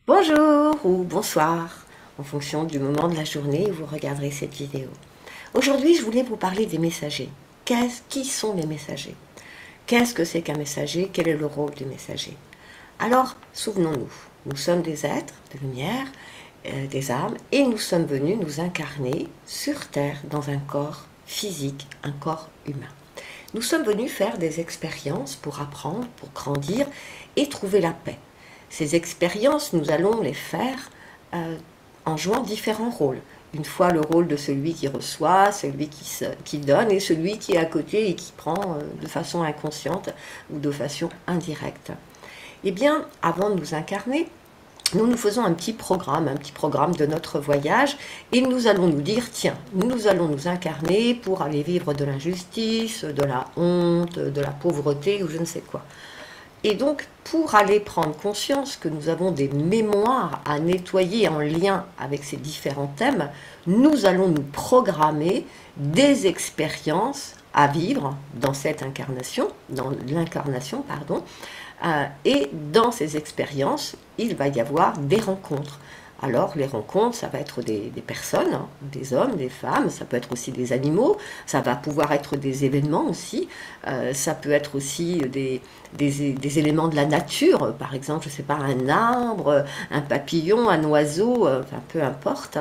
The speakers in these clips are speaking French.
Bonjour ou bonsoir, en fonction du moment de la journée où vous regarderez cette vidéo. Aujourd'hui, je voulais vous parler des messagers. Qui sont les messagers? Qu'est-ce que c'est qu'un messager? Quel est le rôle du messager? Alors, souvenons-nous, nous sommes des êtres de lumière, des âmes, et nous sommes venus nous incarner sur Terre dans un corps physique, un corps humain. Nous sommes venus faire des expériences pour apprendre, pour grandir et trouver la paix. Ces expériences, nous allons les faire en jouant différents rôles. Une fois le rôle de celui qui reçoit, celui qui donne et celui qui est à côté et qui prend de façon inconsciente ou de façon indirecte. Eh bien, avant de nous incarner, nous faisons un petit programme de notre voyage et nous allons nous dire, tiens, nous allons nous incarner pour aller vivre de l'injustice, de la honte, de la pauvreté ou je ne sais quoi. Et donc, pour aller prendre conscience que nous avons des mémoires à nettoyer en lien avec ces différents thèmes, nous allons nous programmer des expériences à vivre dans cette incarnation, dans l'incarnation, pardon, et dans ces expériences, il va y avoir des rencontres. Alors, les rencontres, ça va être des personnes, hein, des hommes, des femmes, ça peut être aussi des animaux, ça va pouvoir être des événements aussi, ça peut être aussi des éléments de la nature, par exemple, je ne sais pas, un arbre, un papillon, un oiseau, enfin, peu importe.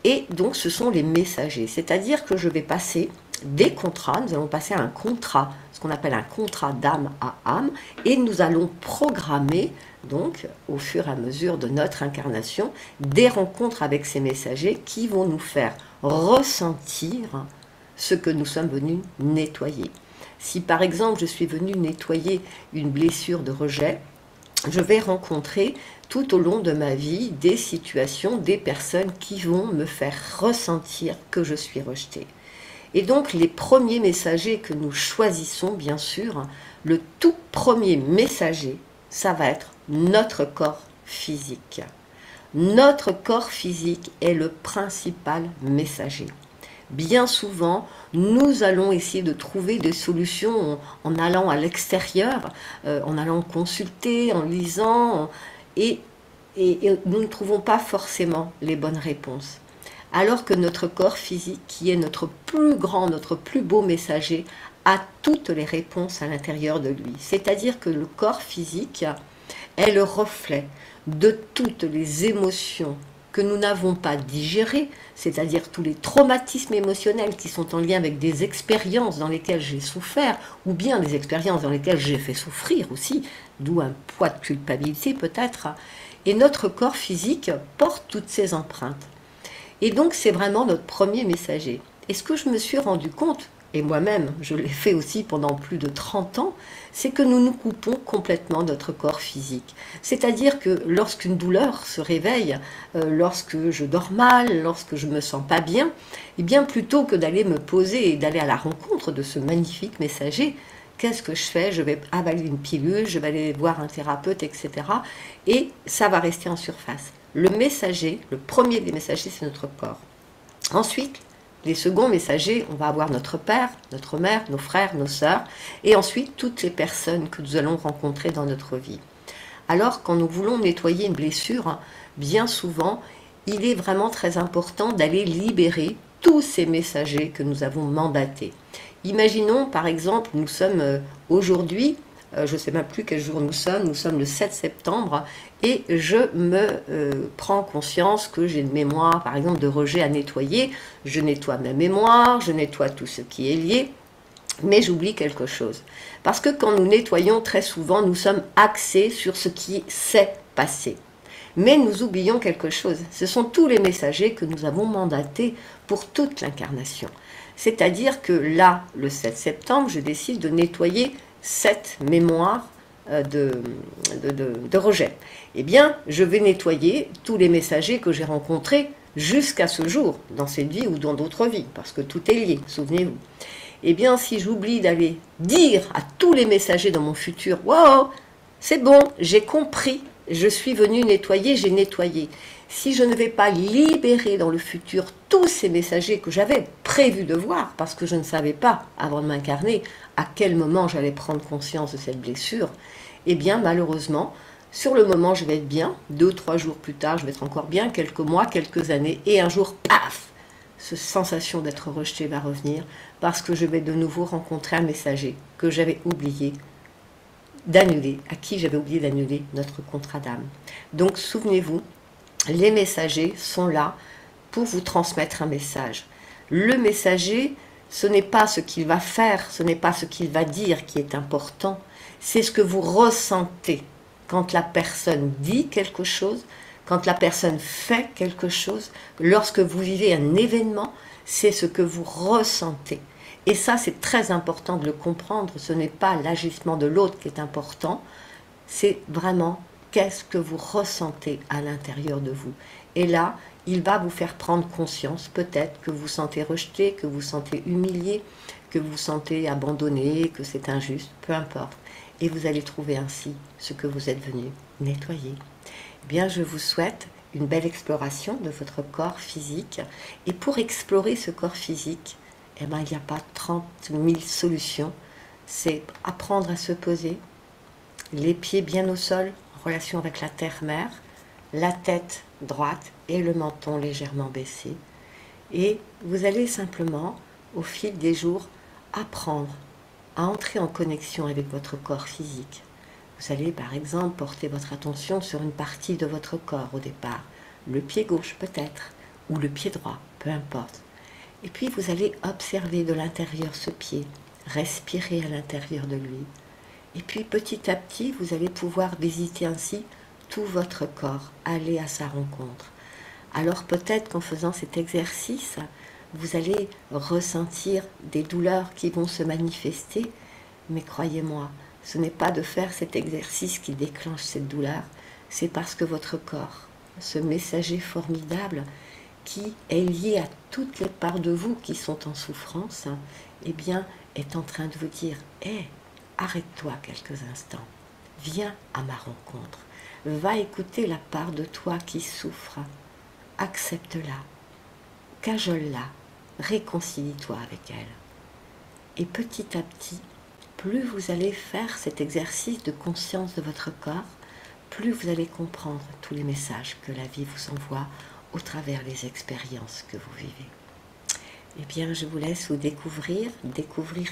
Et donc, ce sont les messagers, c'est-à-dire que je vais passer des contrats, nous allons passer à un contrat, ce qu'on appelle un contrat d'âme à âme, et nous allons programmer, donc, au fur et à mesure de notre incarnation, des rencontres avec ces messagers qui vont nous faire ressentir ce que nous sommes venus nettoyer. Si par exemple je suis venu nettoyer une blessure de rejet, je vais rencontrer tout au long de ma vie des situations, des personnes qui vont me faire ressentir que je suis rejetée. Et donc les premiers messagers que nous choisissons, bien sûr, le tout premier messager, ça va être notre corps physique. Notre corps physique est le principal messager. Bien souvent, nous allons essayer de trouver des solutions en allant à l'extérieur, en allant consulter, en lisant, et nous ne trouvons pas forcément les bonnes réponses. Alors que notre corps physique, qui est notre plus grand, notre plus beau messager, a toutes les réponses à l'intérieur de lui. C'est-à-dire que le corps physique est le reflet de toutes les émotions que nous n'avons pas digérées, c'est-à-dire tous les traumatismes émotionnels qui sont en lien avec des expériences dans lesquelles j'ai souffert, ou bien des expériences dans lesquelles j'ai fait souffrir aussi, d'où un poids de culpabilité peut-être. Et notre corps physique porte toutes ces empreintes. Et donc c'est vraiment notre premier messager. Et ce que je me suis rendu compte, et moi-même je l'ai fait aussi pendant plus de 30 ans, c'est que nous nous coupons complètement notre corps physique. C'est-à-dire que lorsqu'une douleur se réveille, lorsque je dors mal, lorsque je ne me sens pas bien, et bien plutôt que d'aller me poser et d'aller à la rencontre de ce magnifique messager, qu'est-ce que je fais? Je vais avaler une pilule, je vais aller voir un thérapeute, etc. Et ça va rester en surface. Le messager, le premier des messagers, c'est notre corps. Ensuite, les seconds messagers, on va avoir notre père, notre mère, nos frères, nos sœurs, et ensuite toutes les personnes que nous allons rencontrer dans notre vie. Alors, quand nous voulons nettoyer une blessure, bien souvent, il est vraiment très important d'aller libérer tous ces messagers que nous avons mandatés. Imaginons, par exemple, nous sommes aujourd'hui, je ne sais même plus quel jour nous sommes le 7 septembre, et je me prends conscience que j'ai une mémoire, par exemple, de rejet à nettoyer. Je nettoie ma mémoire, je nettoie tout ce qui est lié, mais j'oublie quelque chose. Parce que quand nous nettoyons, très souvent, nous sommes axés sur ce qui s'est passé. Mais nous oublions quelque chose. Ce sont tous les messagers que nous avons mandatés pour toute l'incarnation. C'est-à-dire que là, le 7 septembre, je décide de nettoyer cette mémoire de rejet. Eh bien, je vais nettoyer tous les messagers que j'ai rencontrés jusqu'à ce jour, dans cette vie ou dans d'autres vies, parce que tout est lié, souvenez-vous. Eh bien, si j'oublie d'aller dire à tous les messagers dans mon futur, « Wow, c'est bon, j'ai compris, je suis venu nettoyer, j'ai nettoyé ». Si je ne vais pas libérer dans le futur tous ces messagers que j'avais prévu de voir, parce que je ne savais pas, avant de m'incarner, à quel moment j'allais prendre conscience de cette blessure, eh bien, malheureusement, Sur le moment, je vais être bien. 2-3 jours plus tard, je vais être encore bien. Quelques mois, quelques années. Et un jour, paf, cette sensation d'être rejeté va revenir parce que je vais de nouveau rencontrer un messager que j'avais oublié d'annuler, à qui j'avais oublié d'annuler notre contrat d'âme. Donc, souvenez-vous, les messagers sont là pour vous transmettre un message. Le messager, ce n'est pas ce qu'il va faire, ce n'est pas ce qu'il va dire qui est important, c'est ce que vous ressentez quand la personne dit quelque chose, quand la personne fait quelque chose, lorsque vous vivez un événement, c'est ce que vous ressentez. Et ça, c'est très important de le comprendre, ce n'est pas l'agissement de l'autre qui est important, c'est vraiment qu'est-ce que vous ressentez à l'intérieur de vous. Et là, il va vous faire prendre conscience, peut-être que vous sentez rejeté, que vous sentez humilié, que vous sentez abandonné, que c'est injuste, peu importe. Et vous allez trouver ainsi ce que vous êtes venu nettoyer. Eh bien, je vous souhaite une belle exploration de votre corps physique. Et pour explorer ce corps physique, eh bien, il n'y a pas 30 000 solutions. C'est apprendre à se poser, les pieds bien au sol, en relation avec la terre-mère, la tête droite et le menton légèrement baissé. Et vous allez simplement, au fil des jours, apprendre à entrer en connexion avec votre corps physique. Vous allez par exemple porter votre attention sur une partie de votre corps au départ, le pied gauche peut-être, ou le pied droit, peu importe. Et puis vous allez observer de l'intérieur ce pied, respirer à l'intérieur de lui. Et puis petit à petit, vous allez pouvoir visiter ainsi tout votre corps, aller à sa rencontre. Alors peut-être qu'en faisant cet exercice, vous allez ressentir des douleurs qui vont se manifester, mais croyez-moi, ce n'est pas de faire cet exercice qui déclenche cette douleur, c'est parce que votre corps, ce messager formidable qui est lié à toutes les parts de vous qui sont en souffrance, eh bien, est en train de vous dire « Hé, arrête-toi quelques instants, viens à ma rencontre, va écouter la part de toi qui souffre, accepte-la, cajole-la, réconcilie-toi avec elle. » Et petit à petit, plus vous allez faire cet exercice de conscience de votre corps, plus vous allez comprendre tous les messages que la vie vous envoie au travers des expériences que vous vivez. Eh bien, je vous laisse vous découvrir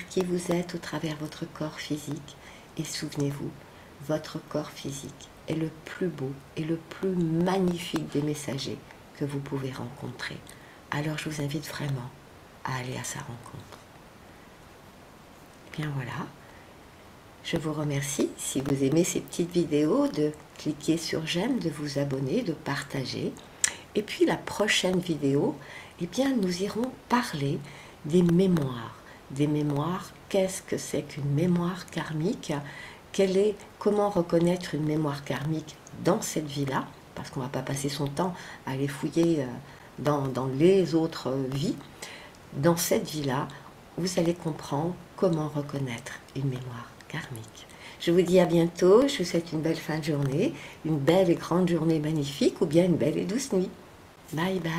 qui vous êtes au travers votre corps physique. Et souvenez-vous, votre corps physique est le plus beau et le plus magnifique des messagers que vous pouvez rencontrer. Alors, je vous invite vraiment à aller à sa rencontre. Eh bien, voilà. Je vous remercie, si vous aimez ces petites vidéos, de cliquer sur j'aime, de vous abonner, de partager. Et puis la prochaine vidéo, eh bien, nous irons parler des mémoires. Des mémoires, qu'est-ce que c'est qu'une mémoire karmique? Comment reconnaître une mémoire karmique dans cette vie-là? Parce qu'on ne va pas passer son temps à aller fouiller dans les autres vies. Dans cette vie-là, vous allez comprendre comment reconnaître une mémoire karmique. Je vous dis à bientôt, je vous souhaite une belle fin de journée, une belle et grande journée magnifique ou bien une belle et douce nuit. Bye bye.